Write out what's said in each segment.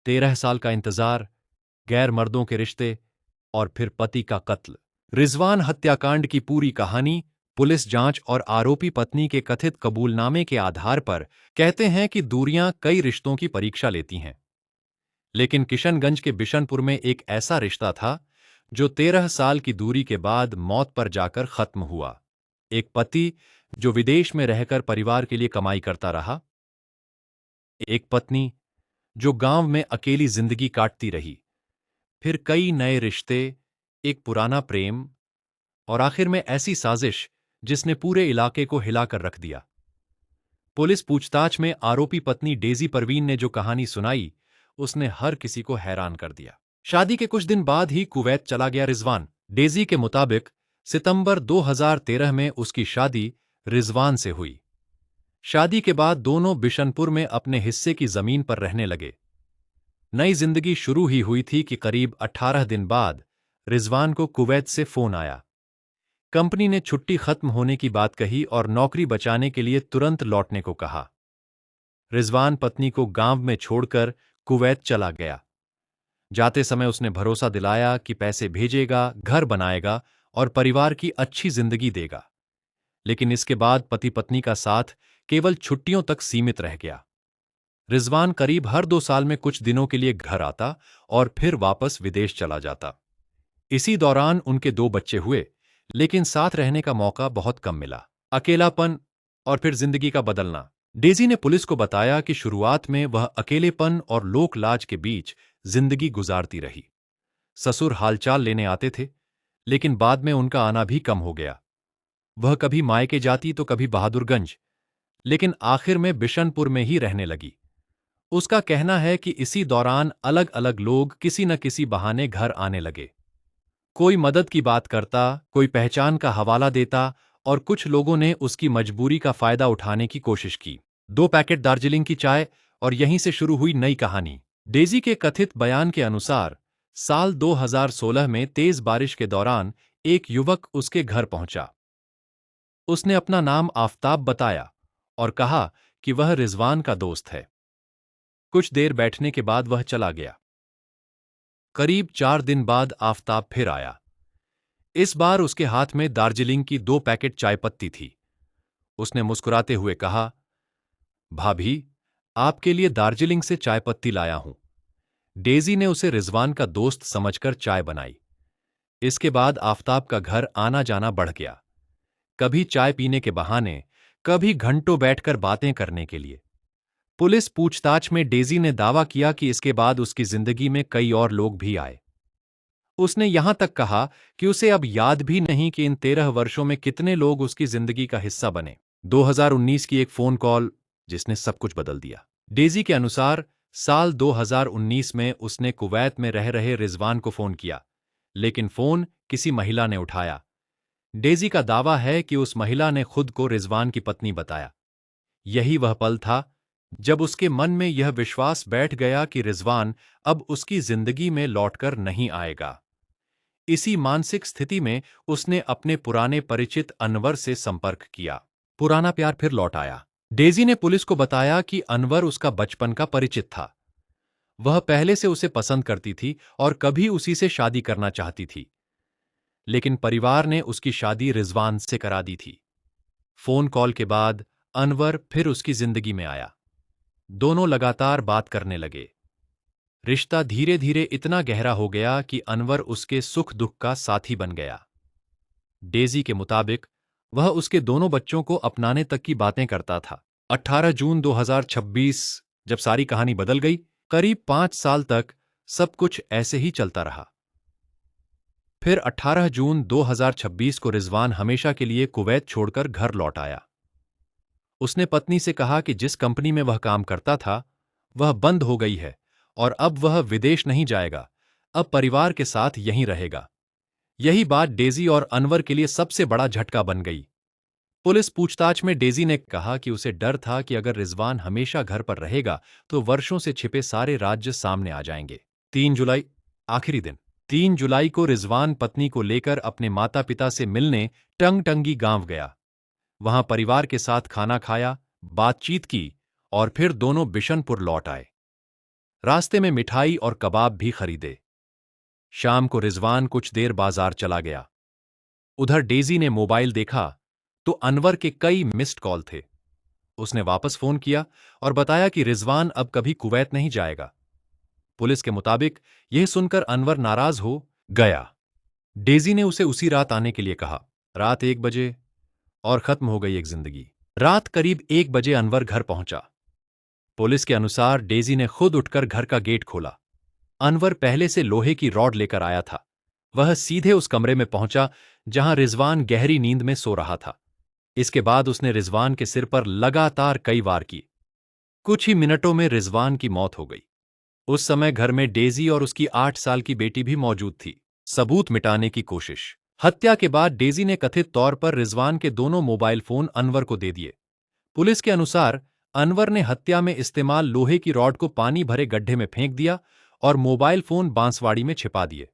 13 साल का इंतजार, गैर मर्दों के रिश्ते और फिर पति का कत्ल। रिजवान हत्याकांड की पूरी कहानी पुलिस जांच और आरोपी पत्नी के कथित कबूलनामे के आधार पर कहते हैं कि दूरियां कई रिश्तों की परीक्षा लेती हैं। लेकिन किशनगंज के बिशनपुर में एक ऐसा रिश्ता था जो 13 साल की दूरी के बाद मौत पर जाकर खत्म हुआ। एक पति जो विदेश में रहकर परिवार के लिए कमाई करता रहा, एक पत्नी जो गांव में अकेली जिंदगी काटती रही, फिर कई नए रिश्ते, एक पुराना प्रेम और आखिर में ऐसी साजिश जिसने पूरे इलाके को हिलाकर रख दिया। पुलिस पूछताछ में आरोपी पत्नी डेजी परवीन ने जो कहानी सुनाई, उसने हर किसी को हैरान कर दिया। शादी के कुछ दिन बाद ही कुवैत चला गया रिजवान। डेजी के मुताबिक सितंबर 2013 में उसकी शादी रिजवान से हुई। शादी के बाद दोनों बिशनपुर में अपने हिस्से की जमीन पर रहने लगे। नई जिंदगी शुरू ही हुई थी कि करीब 18 दिन बाद रिजवान को कुवैत से फोन आया। कंपनी ने छुट्टी खत्म होने की बात कही और नौकरी बचाने के लिए तुरंत लौटने को कहा। रिजवान पत्नी को गांव में छोड़कर कुवैत चला गया। जाते समय उसने भरोसा दिलाया कि पैसे भेजेगा, घर बनाएगा और परिवार की अच्छी जिंदगी देगा। लेकिन इसके बाद पति पत्नी का साथ केवल छुट्टियों तक सीमित रह गया। रिजवान करीब हर 2 साल में कुछ दिनों के लिए घर आता और फिर वापस विदेश चला जाता। इसी दौरान उनके 2 बच्चे हुए, लेकिन साथ रहने का मौका बहुत कम मिला। अकेलापन और फिर जिंदगी का बदलना। डेजी ने पुलिस को बताया कि शुरुआत में वह अकेलेपन और लोक लाज के बीच जिंदगी गुजारती रही। ससुर हालचाल लेने आते थे, लेकिन बाद में उनका आना भी कम हो गया। वह कभी मायके जाती तो कभी बहादुरगंज, लेकिन आखिर में बिशनपुर में ही रहने लगी। उसका कहना है कि इसी दौरान अलग अलग लोग किसी न किसी बहाने घर आने लगे। कोई मदद की बात करता, कोई पहचान का हवाला देता और कुछ लोगों ने उसकी मजबूरी का फायदा उठाने की कोशिश की। 2 पैकेट दार्जिलिंग की चाय और यहीं से शुरू हुई नई कहानी। डेजी के कथित बयान के अनुसार साल 2016 में तेज बारिश के दौरान एक युवक उसके घर पहुंचा। उसने अपना नाम आफताब बताया और कहा कि वह रिजवान का दोस्त है। कुछ देर बैठने के बाद वह चला गया। करीब 4 दिन बाद आफताब फिर आया। इस बार उसके हाथ में दार्जिलिंग की 2 पैकेट चाय पत्ती थी। उसने मुस्कुराते हुए कहा, भाभी, आपके लिए दार्जिलिंग से चाय पत्ती लाया हूं। डेजी ने उसे रिजवान का दोस्त समझकर चाय बनाई। इसके बाद आफताब का घर आना जाना बढ़ गया, कभी चाय पीने के बहाने, कभी घंटों बैठकर बातें करने के लिए। पुलिस पूछताछ में डेजी ने दावा किया कि इसके बाद उसकी जिंदगी में कई और लोग भी आए। उसने यहां तक कहा कि उसे अब याद भी नहीं कि इन 13 वर्षों में कितने लोग उसकी जिंदगी का हिस्सा बने। 2019 की एक फोन कॉल जिसने सब कुछ बदल दिया। डेजी के अनुसार साल 2019 में उसने कुवैत में रह रहे रिजवान को फोन किया, लेकिन फोन किसी महिला ने उठाया। डेजी का दावा है कि उस महिला ने खुद को रिजवान की पत्नी बताया। यही वह पल था जब उसके मन में यह विश्वास बैठ गया कि रिजवान अब उसकी जिंदगी में लौटकर नहीं आएगा। इसी मानसिक स्थिति में उसने अपने पुराने परिचित अनवर से संपर्क किया। पुराना प्यार फिर लौट आया। डेजी ने पुलिस को बताया कि अनवर उसका बचपन का परिचित था। वह पहले से उसे पसंद करती थी और कभी उसी से शादी करना चाहती थी, लेकिन परिवार ने उसकी शादी रिजवान से करा दी थी। फोन कॉल के बाद अनवर फिर उसकी जिंदगी में आया। दोनों लगातार बात करने लगे। रिश्ता धीरे धीरे इतना गहरा हो गया कि अनवर उसके सुख दुख का साथी बन गया। डेजी के मुताबिक वह उसके दोनों बच्चों को अपनाने तक की बातें करता था। 18 जून 2026 जब सारी कहानी बदल गई, करीब 5 साल तक सब कुछ ऐसे ही चलता रहा। फिर 18 जून 2026 को रिजवान हमेशा के लिए कुवैत छोड़कर घर लौट आया। उसने पत्नी से कहा कि जिस कंपनी में वह काम करता था, वह बंद हो गई है और अब वह विदेश नहीं जाएगा, अब परिवार के साथ यहीं रहेगा। यही बात डेजी और अनवर के लिए सबसे बड़ा झटका बन गई। पुलिस पूछताछ में डेजी ने कहा कि उसे डर था कि अगर रिजवान हमेशा घर पर रहेगा तो वर्षों से छिपे सारे राज्य सामने आ जाएंगे। 3 जुलाई, आखिरी दिन। 3 जुलाई को रिजवान पत्नी को लेकर अपने माता पिता से मिलने टंगटंगी गांव गया। वहां परिवार के साथ खाना खाया, बातचीत की और फिर दोनों बिशनपुर लौट आए। रास्ते में मिठाई और कबाब भी खरीदे। शाम को रिजवान कुछ देर बाजार चला गया। उधर डेजी ने मोबाइल देखा तो अनवर के कई मिस्ड कॉल थे। उसने वापस फोन किया और बताया कि रिजवान अब कभी कुवैत नहीं जाएगा। पुलिस के मुताबिक यह सुनकर अनवर नाराज हो गया। डेजी ने उसे उसी रात आने के लिए कहा। रात 1 बजे और खत्म हो गई एक जिंदगी। रात करीब 1 बजे अनवर घर पहुंचा। पुलिस के अनुसार डेजी ने खुद उठकर घर का गेट खोला। अनवर पहले से लोहे की रॉड लेकर आया था। वह सीधे उस कमरे में पहुंचा जहां रिजवान गहरी नींद में सो रहा था। इसके बाद उसने रिजवान के सिर पर लगातार कई वार की। कुछ ही मिनटों में रिजवान की मौत हो गई। उस समय घर में डेजी और उसकी 8 साल की बेटी भी मौजूद थी। सबूत मिटाने की कोशिश। हत्या के बाद डेजी ने कथित तौर पर रिजवान के दोनों मोबाइल फोन अनवर को दे दिए। पुलिस के अनुसार अनवर ने हत्या में इस्तेमाल लोहे की रॉड को पानी भरे गड्ढे में फेंक दिया और मोबाइल फोन बांसवाड़ी में छिपा दिए।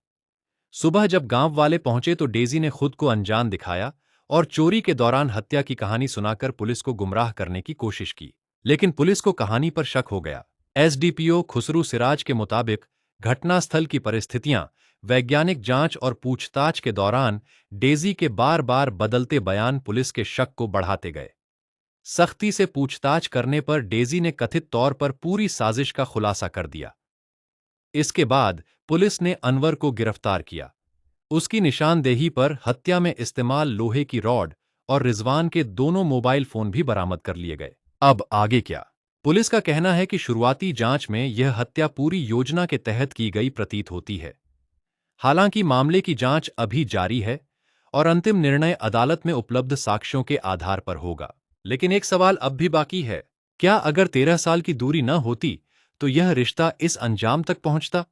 सुबह जब गांव वाले पहुंचे तो डेजी ने खुद को अनजान दिखाया और चोरी के दौरान हत्या की कहानी सुनाकर पुलिस को गुमराह करने की कोशिश की। लेकिन पुलिस को कहानी पर शक हो गया। एसडीपीओ खुसरू सिराज के मुताबिक घटनास्थल की परिस्थितियां, वैज्ञानिक जांच और पूछताछ के दौरान डेजी के बार बार बदलते बयान पुलिस के शक को बढ़ाते गए। सख्ती से पूछताछ करने पर डेजी ने कथित तौर पर पूरी साजिश का खुलासा कर दिया। इसके बाद पुलिस ने अनवर को गिरफ्तार किया। उसकी निशानदेही पर हत्या में इस्तेमाल लोहे की रॉड और रिजवान के दोनों मोबाइल फोन भी बरामद कर लिए गए। अब आगे क्या? पुलिस का कहना है कि शुरुआती जांच में यह हत्या पूरी योजना के तहत की गई प्रतीत होती है। हालांकि मामले की जांच अभी जारी है और अंतिम निर्णय अदालत में उपलब्ध साक्ष्यों के आधार पर होगा। लेकिन एक सवाल अब भी बाकी है। क्या अगर 13 साल की दूरी न होती तो यह रिश्ता इस अंजाम तक पहुंचता?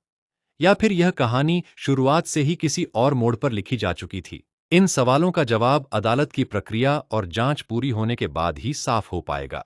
या फिर यह कहानी शुरुआत से ही किसी और मोड़ पर लिखी जा चुकी थी? इन सवालों का जवाब अदालत की प्रक्रिया और जांच पूरी होने के बाद ही साफ हो पाएगा।